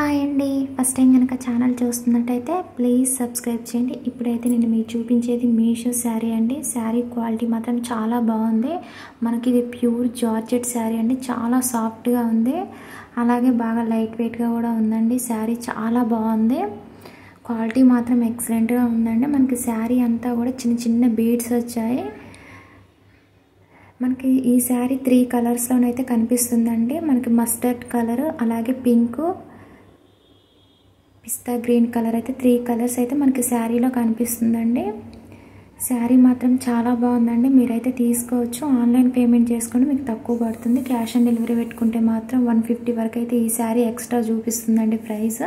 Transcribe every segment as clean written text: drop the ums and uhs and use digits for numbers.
Hi అండి, first time కనుక channel చూస్తున్నట్టయితే ప్లీజ్ సబ్స్క్రైబ్ చేయండి. ఇప్పుడైతే నేను మీకు చూపించేది మీషో శారీ అండి. శారీ క్వాలిటీ మాత్రం చాలా బాగుంది. మనకి ఇది ప్యూర్ జార్జెట్ శారీ అండి. చాలా సాఫ్ట్గా ఉంది, అలాగే బాగా లైట్ వెయిట్గా కూడా ఉందండి. శారీ చాలా బాగుంది, క్వాలిటీ మాత్రం ఎక్సలెంట్గా ఉందండి. మనకి శారీ అంతా కూడా చిన్న చిన్న బీడ్స్ వచ్చాయి. మనకి ఈ శారీ 3 కలర్స్లోనైతే కనిపిస్తుందండి. మనకి మస్టర్డ్ కలర్, అలాగే పింక్, పిస్తా గ్రీన్ కలర్ అయితే 3 కలర్స్ అయితే మనకి శారీలో కనిపిస్తుందండి. శారీ మాత్రం చాలా బాగుందండి. మీరైతే తీసుకోవచ్చు. ఆన్లైన్ పేమెంట్ చేసుకుంటే మీకు తక్కువ పడుతుంది. క్యాష్ ఆన్ డెలివరీ పెట్టుకుంటే మాత్రం 150 వరకు అయితే ఈ శారీ ఎక్స్ట్రా చూపిస్తుందండి ప్రైస్.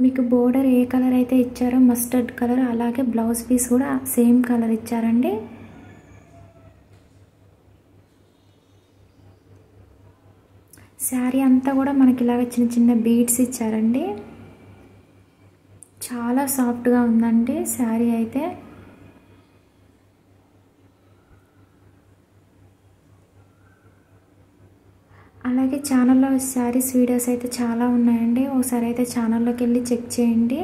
మీకు బోర్డర్ ఏ కలర్ అయితే ఇచ్చారో మస్టర్డ్ కలర్, అలాగే బ్లౌజ్ పీస్ కూడా సేమ్ కలర్ ఇచ్చారండి. శారీ అంతా కూడా మనకి ఇలాగ చిన్న చిన్న బీడ్స్ ఇచ్చారండి. చాలా సాఫ్ట్గా ఉందండి శారీ అయితే. అలాగే ఛానల్లో శారీస్ వీడియోస్ అయితే చాలా ఉన్నాయండి. ఒకసారి అయితే ఛానల్లోకి వెళ్ళి చెక్ చేయండి.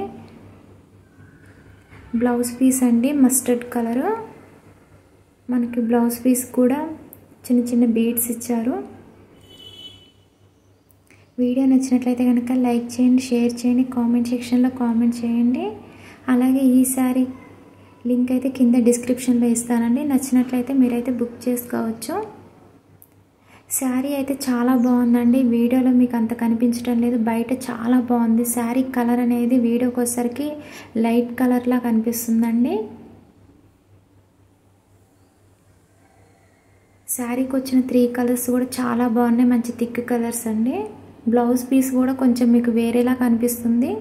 బ్లౌజ్ పీస్ అండి మస్టర్డ్ కలరు. మనకి బ్లౌజ్ పీస్ కూడా చిన్న చిన్న బీడ్స్ ఇచ్చారు. వీడియో నచ్చినట్లయితే కనుక లైక్ చేయండి, షేర్ చేయండి, కామెంట్ సెక్షన్లో కామెంట్ చేయండి. అలాగే ఈ శారీ లింక్ అయితే కింద డిస్క్రిప్షన్లో ఇస్తానండి. నచ్చినట్లయితే మీరైతే బుక్ చేసుకోవచ్చు. శారీ అయితే చాలా బాగుందండి. వీడియోలో మీకు అంత కనిపించడం లేదు, బయట చాలా బాగుంది. శారీ కలర్ అనేది వీడియోకి వచ్చేసరికి లైట్ కలర్లా కనిపిస్తుందండి. శారీకి వచ్చిన 3 కలర్స్ కూడా చాలా బాగున్నాయి, మంచి థిక్ కలర్స్ అండి. బ్లౌజ్ పీస్ కూడా కొంచెం మీకు వేరేలా కనిపిస్తుంది.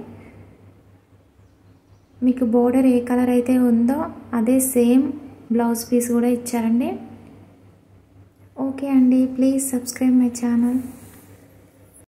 మీకు బోర్డర్ ఏ కలర్ అయితే ఉందో అదే సేమ్ బ్లౌజ్ పీస్ కూడా ఇచ్చారండి. ఓకే అండి, ప్లీజ్ సబ్స్క్రైబ్ మై ఛానల్.